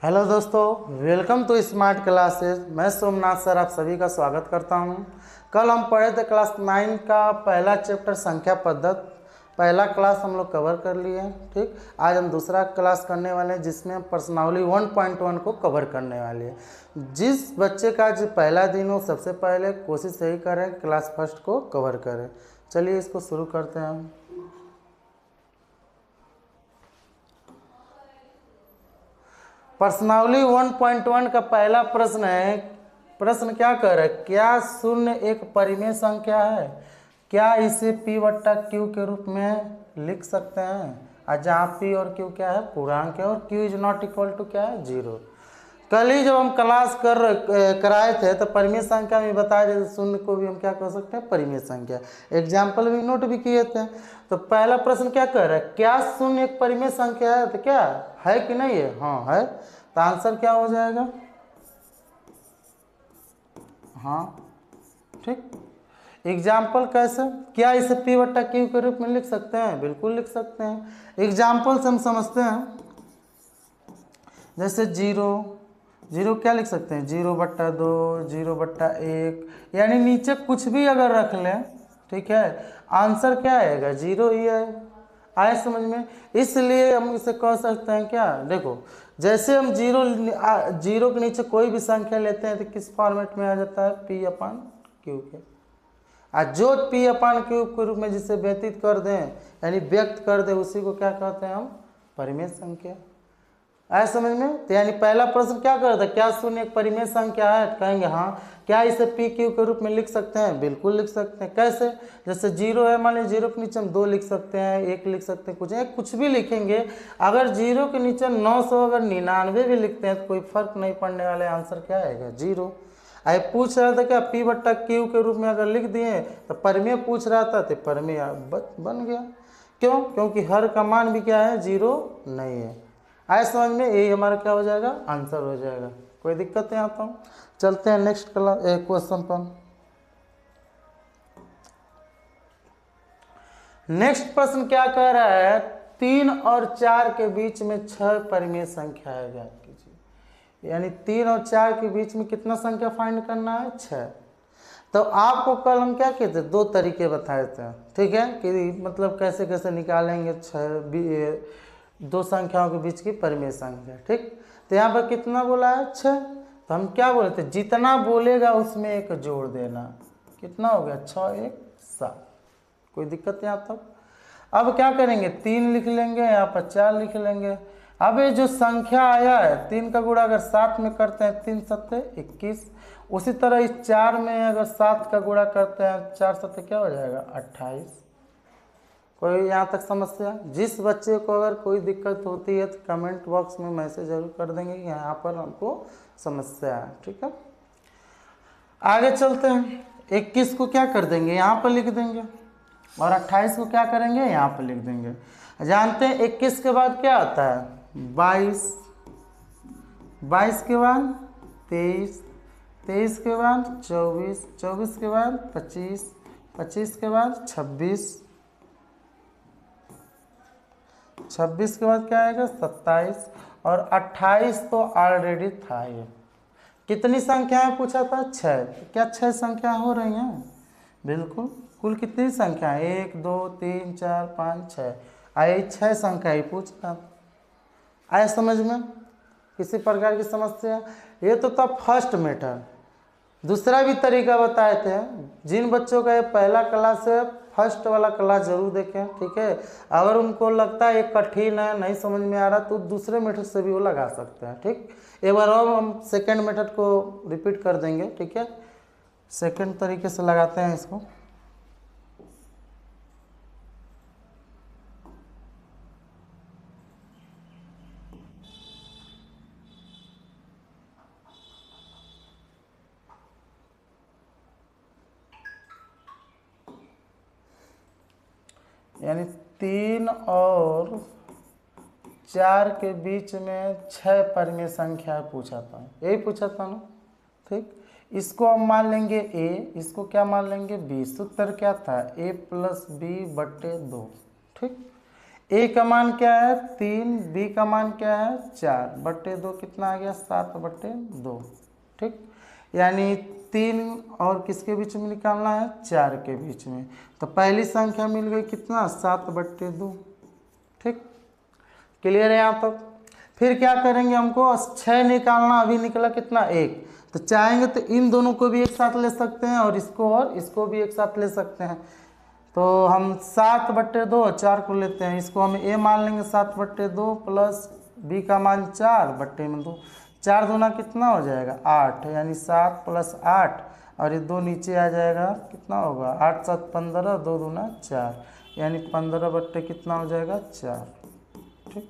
Hello दोस्तों, welcome to smart classes. मैं Somnath sir आप सभी का स्वागत करता हूं। कल हम पढ़े थे क्लास 9 का पहला चैप्टर संख्या पद्धति। पहला क्लास हम लोग कवर कर लिए हैं। ठीक, आज हम दूसरा क्लास करने वाले हैं जिसमें हम प्रश्नावली 1.1 को कवर करने वाले हैं। जिस बच्चे का जो पहला दिन हो सबसे पहले कोशिश यही करें क्लास फर्स्ट को कवर करें। चलिए इसको शुरू करते हैं हम। प्रश्नावली 1.1 का पहला प्रश्न है। प्रश्न क्या कर रहा है? क्या शून्य एक परिमेय संख्या है? क्या इसे p बट्टा क्यू के रूप में लिख सकते हैं? और जहाँ p और q क्या है? पूर्णांक है और q is not equal to क्या है? 0। कल ही जब हम क्लास कराए थे तो परिमेय संख्या में बताया जैसे शून्य को भी हम क्या कर सकते हैं? परिमेय संख्या। एग्जाम्पल भी नोट भी किए थे। तो पहला प्रश्न क्या कर रहा है? क्या शून्य एक परिमेय संख्या है? तो क्या है कि नहीं है? हाँ है। तो आंसर क्या हो जाएगा? हाँ, ठीक। एग्जाम्पल कैसे? क्या इसे p बट्टा क्यू के रूप में लिख सकते हैं? बिल्कुल लिख सकते हैं। एग्जाम्पल से हम समझते हैं। जैसे 0 क्या लिख सकते हैं? 0/2, 0/1, यानी नीचे कुछ भी अगर रख लें, ठीक है, आंसर क्या आएगा? 0 ही है। आए समझ में? इसलिए हम इसे कह सकते हैं क्या? देखो, जैसे हम जीरो के नीचे कोई भी संख्या लेते हैं तो किस फॉर्मेट में आ जाता है? p/q के। और जो p/q के रूप में जिसे व्यतीत कर दें यानी व्यक्त कर दें उसी को क्या कहते हैं हम? परिमेय संख्या। आए समझ में? तो यानी पहला प्रश्न क्या करता है? क्या शून्य एक परिमेय संख्या है? कहेंगे हाँ। क्या इसे पी क्यू के रूप में लिख सकते हैं? बिल्कुल लिख सकते हैं। कैसे? जैसे 0 है, मान लीजिए 0 के नीचे हम 2 लिख सकते हैं, 1 लिख सकते हैं, कुछ भी लिखेंगे। अगर 0 के नीचे 900 अगर 99 भी लिखते हैं तो कोई फर्क नहीं पड़ने वाले, आंसर क्या आएगा? 0। आई पूछ रहा था क्या p/q के रूप में अगर लिख दिए तो परिमेय पूछ रहा था तो परिमेय बन गया। क्यों? क्योंकि हर का मान भी क्या है? 0 नहीं है। आए समझ में? यही हमारा क्या हो जाएगा? आंसर हो जाएगा। कोई दिक्कत नहीं आता हूँ। चलते हैं नेक्स्ट क्वेश्चन पर। नेक्स्ट प्रश्न क्या कह रहा है? 3 और 4 के बीच में 6 परिमेय संख्या है, ज्ञात कीजिए। यानी 3 और 4 के बीच में कितना संख्या फाइंड करना है? 6। तो आपको कल हम क्या कहते? 2 तरीके बताए थे, ठीक है, कि मतलब कैसे कैसे निकालेंगे 2 संख्याओं के बीच की परिमेय संख्या। ठीक, तो यहाँ पर कितना बोला है? 6। तो हम क्या बोले थे? जितना बोलेगा उसमें एक जोड़ देना। कितना हो गया? 6 1 7। कोई दिक्कत नहीं आता। अब क्या करेंगे? 3 लिख लेंगे, यहाँ पर 4 लिख लेंगे। अब ये जो संख्या आया है 3 का गुणा अगर 7 में करते हैं 3 7 21। उसी तरह इस 4 में अगर 7 का गुणा करते हैं 4 7 क्या हो जाएगा? 28। कोई यहाँ तक समस्या? जिस बच्चे को अगर कोई दिक्कत होती है तो कमेंट बॉक्स में मैसेज जरूर कर देंगे कि यहाँ पर हमको समस्या है। ठीक है, आगे चलते हैं। 21 को क्या कर देंगे? यहाँ पर लिख देंगे। और 28 को क्या करेंगे? यहाँ पर लिख देंगे। जानते हैं 21 के बाद क्या आता है? 22, 22 के बाद 23, 23 के बाद 24, 24 के बाद 25, 25 के बाद 26, 26 के बाद क्या आएगा? 27 और 28 तो ऑलरेडी था। ये कितनी संख्याएं पूछा था? 6। क्या 6 संख्या हो रही हैं? बिल्कुल। कुल कितनी संख्या है? 1 2 3 4 5 6। आई 6 संख्या ही पूछ रहा। आए समझ में? किसी प्रकार की समस्या? ये तो था फर्स्ट मेथड। दूसरा भी तरीका बताए थे। जिन बच्चों का ये पहला क्लास है फर्स्ट वाला क्लास जरूर देखें, ठीक है। अगर उनको लगता है ये कठिन है, नहीं समझ में आ रहा, तो दूसरे मेथड से भी वो लगा सकते हैं। ठीक, एक बार और हम सेकंड मेथड को रिपीट कर देंगे, ठीक है। सेकंड तरीके से लगाते हैं इसको। यानी 3 और 4 के बीच में 6 परिमेय संख्या पूछा था। यही पूछा था ना? ठीक, इसको हम मान लेंगे a, इसको क्या मान लेंगे? b। सूत्र क्या था? a + b/2। ठीक, ए का मान क्या है 3, बी का मान क्या है 4/2 कितना आ गया 7/2। ठीक, यानी 3 और किसके बीच में निकालना है 4 के बीच में। तो पहली संख्या मिल गई कितना 7/2। ठीक, क्लियर है यहाँ तक। फिर क्या करेंगे, हमको 6 निकालना, अभी निकला कितना 1। तो चाहेंगे तो इन दोनों को भी एक साथ ले सकते हैं और इसको भी एक साथ ले सकते हैं। तो हम 7/2 और 4 को लेते हैं, इसको हम ए मान लेंगे 7/2 प्लस बी का मान 4/2। 4 दूना कितना हो जाएगा 8, यानी 7 + 8 और ये 2 नीचे आ जाएगा, कितना होगा 8 × 7 = 15, 2 दूना 4, यानी 15/, कितना हो जाएगा 4। ठीक,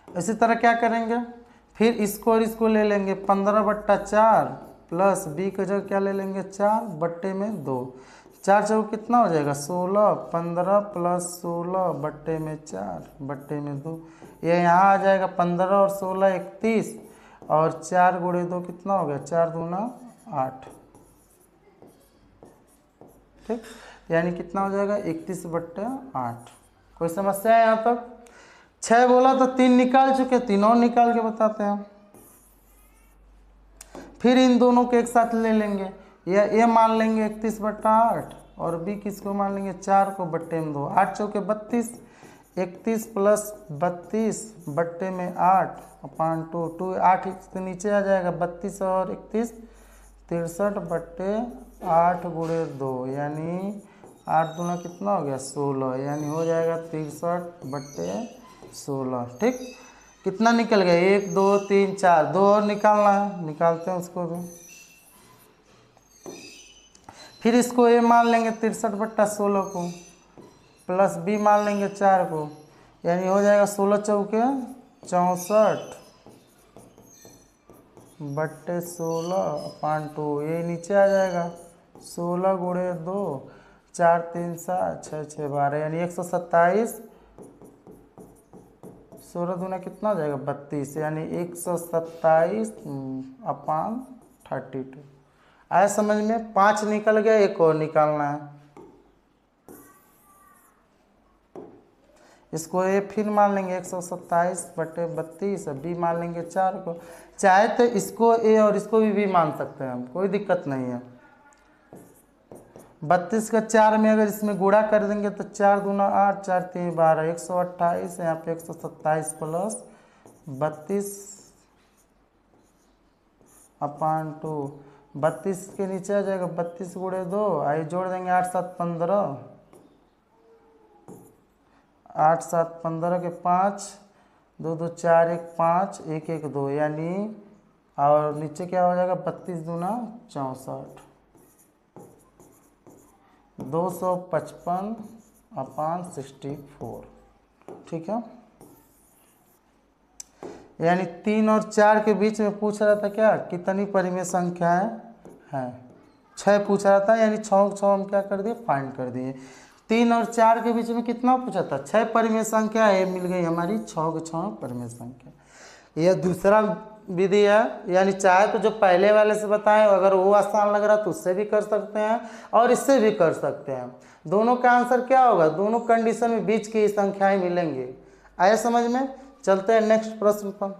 इसी तरह क्या करेंगे, फिर इसको और इसको ले लेंगे 15/4 प्लस बी का जगह क्या ले लेंगे 4/2। 4 चौक कितना हो जाएगा 16, 15 + 16/4/2। ये यहाँ आ जाएगा 15 और 16 31 और 4 × 2 कितना हो गया 4 दूना 8। ठीक, यानी कितना हो जाएगा 31/8। कोई समस्या है यहाँ तक। 6 बोला तो 3 निकाल चुके, 3 और निकाल के बताते हैं। फिर इन दोनों को एक साथ ले लेंगे, या ए मान लेंगे 31/8 और बी किसको मान लेंगे 4 को बट्टे में 2। 8 चौके 32, 31 + 32/8/2। 8 से नीचे आ जाएगा 32 और 31 63/8 × 2, यानी 8 दूना कितना हो गया 16, यानी हो जाएगा 63/16। ठीक, कितना निकल गया 1 2 3 4, 2 और निकालना है, निकालते हैं उसको भी। फिर इसको ए मान लेंगे 63/16 को प्लस बी मान लेंगे 4 को, यानी हो जाएगा 16 चौके 64/16/2। ये नीचे आ जाएगा 16 × 2, 4 3 7 6 6 12, यानी 127। 16 दूना कितना हो जाएगा 32, यानी 127/32। आया समझ में। 5 निकल गया, एक और निकालना है। इसको ए फिर मान लेंगे 127/32, बी मान लेंगे 4 को। चाहे तो इसको ए और इसको भी मान सकते हैं हम, कोई दिक्कत नहीं है। 32 का 4 में अगर इसमें गुणा कर देंगे तो 4 दूना 8, 4 3 12, 128। यहाँ पे 127 + 32/2। 32 के नीचे आ जाएगा 32 × 2, आई जोड़ देंगे 8 7 15, 8 7 15 के 5, 2 2 4 1 5, 1 1 2, यानी और नीचे क्या हो जाएगा 32 दूना 64, 255/64। ठीक है, यानी 3 और 4 के बीच में पूछ रहा था क्या कितनी परिमेय संख्याएं हैं। 6 पूछ रहा था, यानी 6 हम क्या कर दिए फाइंड कर दिए। 3 और 4 के बीच में कितना पूछा था 6 परिमेय संख्या है, मिल गई हमारी 6 के 6 परिमेय संख्या। यह दूसरा विधि है, यानी चाहे तो जो पहले वाले से बताएं, अगर वो आसान लग रहा तो उससे भी कर सकते हैं और इससे भी कर सकते हैं। दोनों का आंसर क्या होगा, दोनों कंडीशन में बीच की संख्याएं मिलेंगी। आया समझ में। चलते हैं नेक्स्ट प्रश्न पर।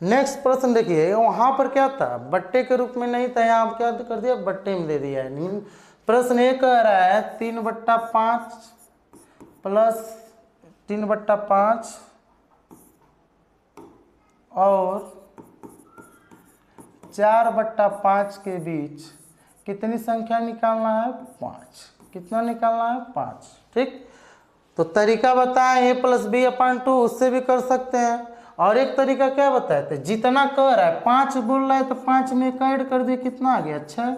नेक्स्ट प्रश्न देखिए, वहां पर क्या था बट्टे के रूप में नहीं था, यहाँ आप क्या कर दिया बट्टे में दे दिया है। प्रश्न ये कह रहा है 3/5 प्लस 3/5 और 4/5 के बीच कितनी संख्या निकालना है 5। कितना निकालना है 5। ठीक, तो तरीका बताएं a + b/2, उससे भी कर सकते हैं। और एक तरीका क्या बताए थे, जितना कह रहा है 5 बोल रहा है तो 5 में एक ऐड कर दिए, कितना आ गया 6।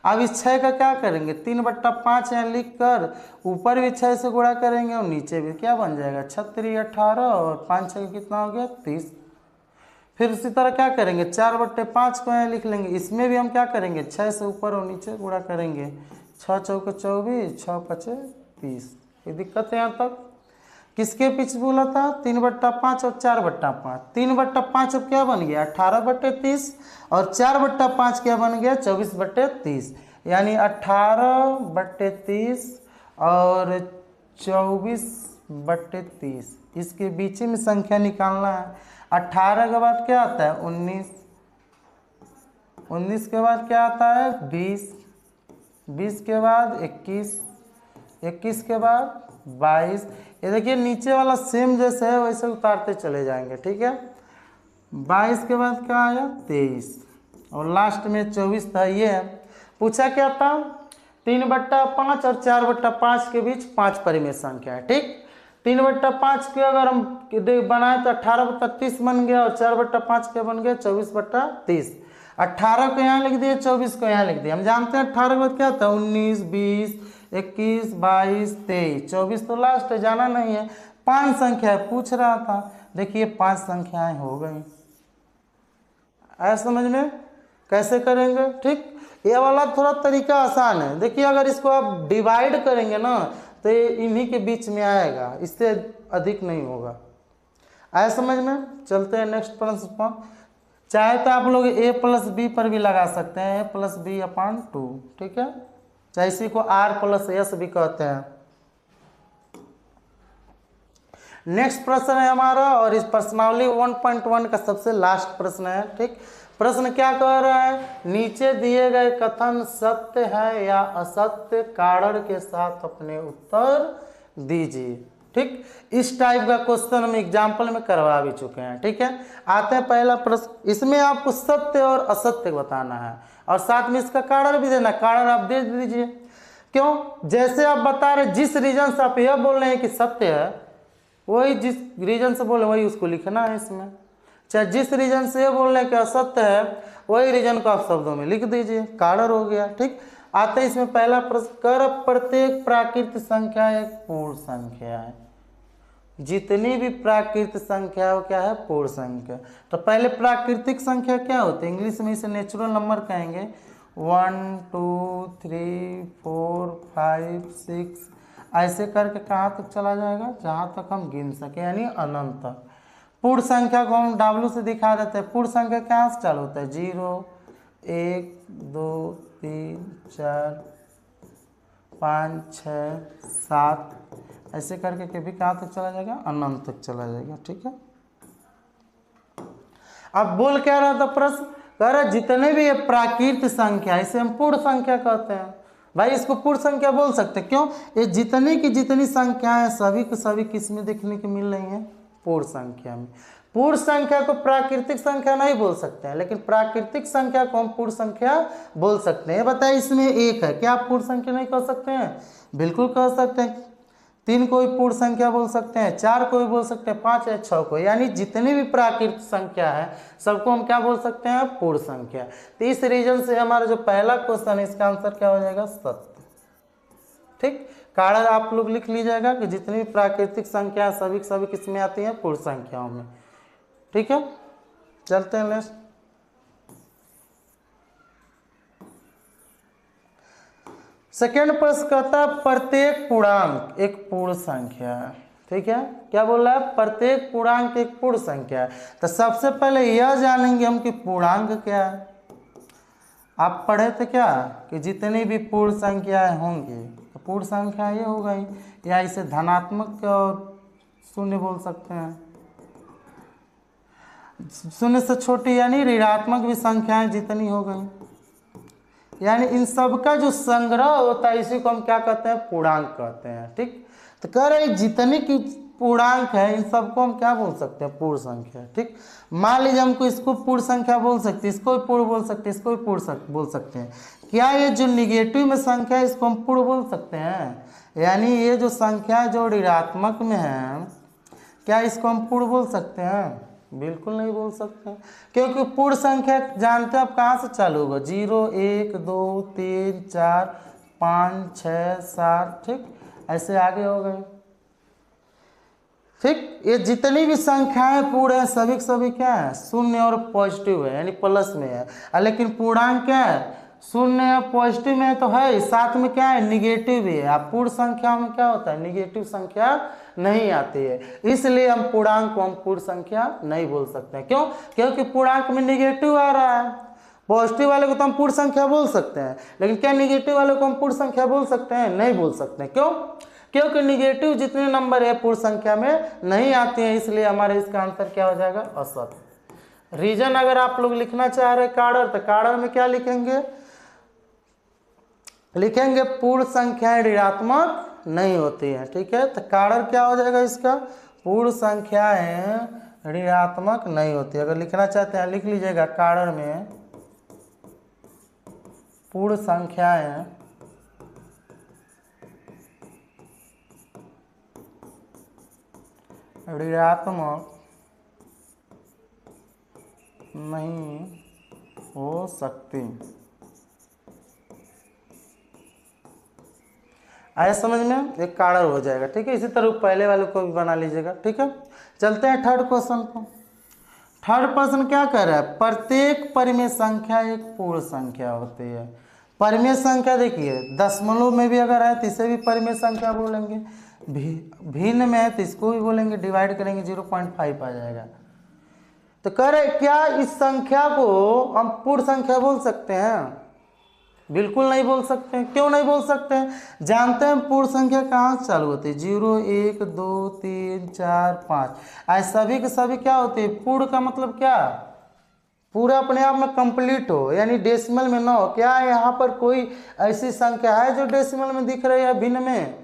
अब इस 6 का क्या करेंगे 3/5 यहाँ लिख कर ऊपर भी 6 से गुणा करेंगे और नीचे भी क्या बन जाएगा 36 18 और 5 6 कितना हो गया 30। फिर उसी तरह क्या करेंगे 4/5 को यहाँ लिख लेंगे, इसमें भी हम क्या करेंगे 6 से ऊपर और नीचे गुणा करेंगे। 6 चौके 24, 6 5 30। कोई दिक्कत है यहाँ तक। किसके पीछे बोला था 3/5 और 4/5। 3/5 अब क्या बन गया 18/30 और 4/5 क्या बन गया 24/30, यानी 18/30 और 24/30, इसके बीच में संख्या निकालना है। 18 के बाद क्या आता है 19, 19 के बाद क्या आता है 20, 20 के बाद 21, 21 के बाद 22। ये देखिए नीचे वाला सेम जैसे है वैसे उतारते चले जाएंगे, ठीक है। 22 के बाद क्या आया 23 और लास्ट में 24 था। ये है पूछा क्या था 3/5 और 4/5 के बीच 5 परिमेय संख्या है, ठीक। 3/5 के अगर हम बनाए तो 18/30 बन गया और 4/5 के बन गया 24/30। 18 को यहाँ लिख दिए, 24 को यहाँ लिख दिए। हम जानते हैं 18 के बाद क्या था 19, 20, 21, 22, 23, 24 तो लास्ट है, जाना नहीं है। 5 संख्या पूछ रहा था, देखिए 5 संख्याएं हो गई। आया समझ में कैसे करेंगे, ठीक। ये वाला थोड़ा तरीका आसान है। देखिए अगर इसको आप डिवाइड करेंगे ना तो ये इन्हीं के बीच में आएगा, इससे अधिक नहीं होगा। आया समझ में। चलते हैं नेक्स्ट प्रश्न पर। चाहे तो आप लोग a+b पर भी लगा सकते हैं, a+b/2, ठीक है। चाहे इसी को r+s भी कहते हैं। नेक्स्ट प्रश्न है हमारा और इस प्रश्नावली 1.1 का सबसे लास्ट प्रश्न है, ठीक। प्रश्न क्या कह रहा है, नीचे दिए गए कथन सत्य है या असत्य, कारण के साथ अपने उत्तर दीजिए, ठीक। इस टाइप का क्वेश्चन हम एग्जाम्पल में करवा भी चुके हैं, ठीक है। आते हैं पहला प्रश्न। इसमें आपको सत्य और असत्य बताना है और साथ में इसका कारण भी देना। कारण आप दे दीजिए। क्यों, जैसे आप बता रहे जिस रीजन से आप यह बोल रहे हैं कि सत्य है, वही जिस रीजन से बोले वही उसको लिखना है इसमें। चाहे जिस रीजन से ये बोल रहे हैं कि असत्य है, वही रीजन को आप शब्दों में लिख दीजिए, कारण हो गया, ठीक। आते हैं इसमें पहला प्रश्न। कर प्रत्येक प्राकृत संख्या एक पूर्ण संख्या है। जितनी भी प्राकृत संख्या हो क्या है, पूर्ण संख्या। तो पहले प्राकृतिक संख्या क्या होती है, इंग्लिश में इसे नेचुरल नंबर कहेंगे। 1 2 3 4 5 6 ऐसे करके कहाँ तक चला जाएगा, जहाँ तक हम गिन सके, यानी अनंत तक। पूर्ण संख्या को हम W से दिखा देते हैं। पूर्ण संख्या कहाँ से चालू होता है, 0 1 2 3 4 5 6 7 ऐसे करके कभी कहाँ तक चला जाएगा, अनंत तक चला जाएगा, ठीक है। अब बोल क्या रहा था प्रश्न, कह रहा जितने भी ये प्राकृत संख्या इसे हम पूर्ण संख्या कहते हैं। भाई इसको पूर्ण संख्या बोल सकते हैं, क्यों, ये जितनी की जितनी संख्याएं सभी को सभी किस में देखने को मिल रही हैं, पूर्ण संख्या में। पूर्ण संख्या को प्राकृतिक संख्या नहीं बोल सकते हैं, लेकिन प्राकृतिक संख्या को हम पूर्ण संख्या बोल सकते हैं। बताइए इसमें 1 है, क्या आप पूर्ण संख्या नहीं कह सकते हैं, बिल्कुल कह सकते हैं। 3 को भी पूर्ण संख्या बोल सकते हैं, 4 को भी बोल सकते हैं, 5 या 6 को, यानी जितनी भी प्राकृतिक संख्या है सबको हम क्या बोल सकते हैं, पूर्ण संख्या। तो इस रीजन से हमारा जो पहला क्वेश्चन है इसका आंसर क्या हो जाएगा, सत्य, ठीक। कारण आप लोग लिख लीजिएगा कि जितनी भी प्राकृतिक संख्या सभी सभी किस में आती है, पूर्ण संख्याओं में, ठीक है। चलते हैं नेक्स्ट। सेकेंड प्रश्न कहता है प्रत्येक पूर्णांक एक पूर्ण संख्या है, ठीक है। क्या बोल रहा है, प्रत्येक पूर्णांक एक पूर्ण संख्या है। तो सबसे पहले यह जानेंगे हम कि पूर्णांक क्या है। आप पढ़े थे क्या कि जितनी भी पूर्ण संख्याएं होंगी तो पूर्ण संख्या ये हो गई, या इसे धनात्मक और शून्य बोल सकते हैं। शून्य से छोटी यानी ऋणात्मक भी संख्याएं जितनी हो गई, यानी इन सब का जो संग्रह होता है इसी को हम क्या कहते हैं, पूर्णांक कहते हैं, ठीक। तो कह रहे जितनी की पूर्णांक है इन सबको हम क्या बोल सकते हैं, पूर्ण संख्या, ठीक। मान लीजिए हमको इसको पूर्ण संख्या बोल सकते हैं, इसको भी पूर्ण बोल सकते हैं, इसको भी पूर्ण बोल सकते हैं। क्या ये जो निगेटिव में संख्या है इसको हम पूर्ण बोल सकते हैं, यानी ये जो संख्या जो ऋणात्मक में है क्या इसको हम पूर्ण बोल सकते हैं, बिल्कुल नहीं बोल सकते हैं। क्योंकि पूर्ण संख्या जानते हैं आप कहाँ से चालू होगा, 0 1 2 3 4 5 6 7, ठीक, ऐसे आगे हो गए, ठीक। ये जितनी भी संख्याएं पूर्ण है सभी सभी क्या है, शून्य और पॉजिटिव है, यानी प्लस में है। लेकिन पूर्णांक क्या है, शून्य या पॉजिटिव में तो है, साथ में क्या है, निगेटिव भी है। अब पूर्ण संख्या में क्या होता है, निगेटिव संख्या नहीं आती है, इसलिए हम पूर्णांक को हम पूर्ण संख्या नहीं बोल सकते हैं। क्यों, क्योंकि पूर्णांक में निगेटिव आ रहा है, पॉजिटिव वाले को तो हम पूर्ण संख्या बोल सकते हैं, लेकिन क्या निगेटिव वाले को हम पूर्ण संख्या बोल सकते हैं? नहीं बोल सकते। क्यों? क्योंकि निगेटिव जितने नंबर है पूर्ण संख्या में नहीं आते हैं, इसलिए हमारे इसका आंसर क्या हो जाएगा? असत्य। रीजन अगर आप लोग लिखना चाह रहे काड़र, तो काड़र में क्या लिखेंगे? लिखेंगे पूर्ण संख्याएं ऋणात्मक नहीं होती हैं। ठीक है, तो काड़र क्या हो जाएगा इसका? पूर्ण संख्याएं ऋणात्मक नहीं होती। अगर लिखना चाहते हैं लिख लीजिएगा, काड़र में पूर्ण संख्याएं ऋणात्मक नहीं हो सकती। आया समझ में? एक काड़र हो जाएगा। ठीक है, इसी तरह पहले वाले को भी बना लीजिएगा। ठीक है, चलते हैं थर्ड क्वेश्चन पर। थर्ड प्रश्न क्या कह रहा है? प्रत्येक परिमेय संख्या एक पूर्ण संख्या होती है। परिमेय संख्या देखिए, दशमलव में भी अगर है तो इसे भी परिमेय संख्या बोलेंगे, भिन्न में है तो इसको भी बोलेंगे, डिवाइड करेंगे 0.5 आ जाएगा। तो कह रहे क्या इस संख्या को हम पूर्ण संख्या बोल सकते हैं? बिल्कुल नहीं बोल सकते हैं। क्यों नहीं बोल सकते हैं? जानते हैं पूर्ण संख्या कहाँ से चालू होती है? 0, 1, 2, 3, 4, 5 ऐसे सभी के सभी क्या होते हैं? पूर्ण का मतलब क्या? पूरा अपने आप में कंप्लीट हो, यानी डेसिमल में ना हो। क्या यहाँ पर कोई ऐसी संख्या है जो डेसिमल में दिख रही है, भिन्न में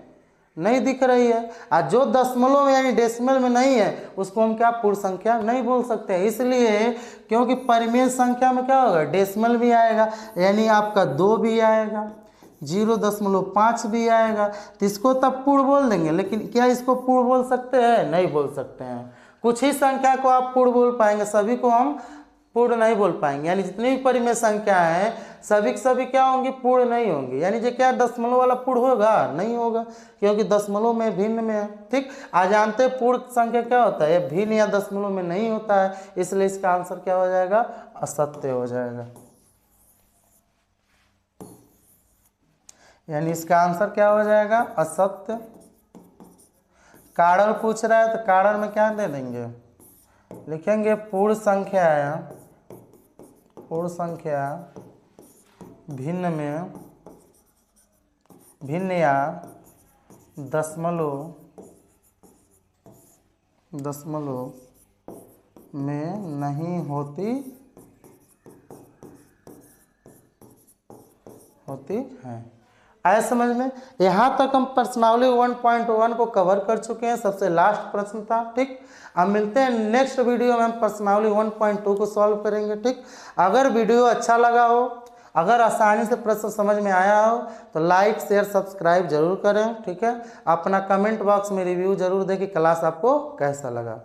नहीं दिख रही है? और जो दशमलव में यानी डेसिमल में नहीं है उसको हम क्या पूर्ण संख्या नहीं बोल सकते हैं। इसलिए क्योंकि परिमेय संख्या में क्या होगा? डेसिमल भी आएगा, यानी आपका 2 भी आएगा, 0.5 भी आएगा, तो इसको तब पूर्ण बोल देंगे। लेकिन क्या इसको पूर्ण बोल सकते हैं? नहीं बोल सकते हैं। कुछ ही संख्या को आप पूर्ण बोल पाएंगे, सभी को हम पूर्ण नहीं बोल पाएंगे। यानी जितनी भी परिमेय संख्या है सभी के सभी क्या होंगी? पूर्ण नहीं होंगी। यानी जो क्या दशमलव वाला पूर्ण होगा? नहीं होगा, क्योंकि दशमलव में भिन्न में है। ठीक, आज जानते हैं पूर्ण संख्या क्या होता है? भिन्न या दशमलव में नहीं होता है, इसलिए इसका आंसर क्या हो जाएगा? असत्य हो जाएगा। यानी इसका आंसर क्या हो जाएगा? असत्य। काड़र पूछ रहा है तो काड़र में क्या दे देंगे? लिखेंगे पूर्ण संख्या भिन्न में, भिन्न या दशमलव में नहीं होती है। आया समझ में? यहाँ तक हम प्रश्नावली 1.1 को कवर कर चुके हैं, सबसे लास्ट प्रश्न था। ठीक, अब मिलते हैं नेक्स्ट वीडियो में, हम प्रश्नावली 1.2 को सॉल्व करेंगे। ठीक, अगर वीडियो अच्छा लगा हो, अगर आसानी से प्रश्न समझ में आया हो तो लाइक शेयर सब्सक्राइब जरूर करें। ठीक है, अपना कमेंट बॉक्स में रिव्यू जरूर दें कि क्लास आपको कैसा लगा।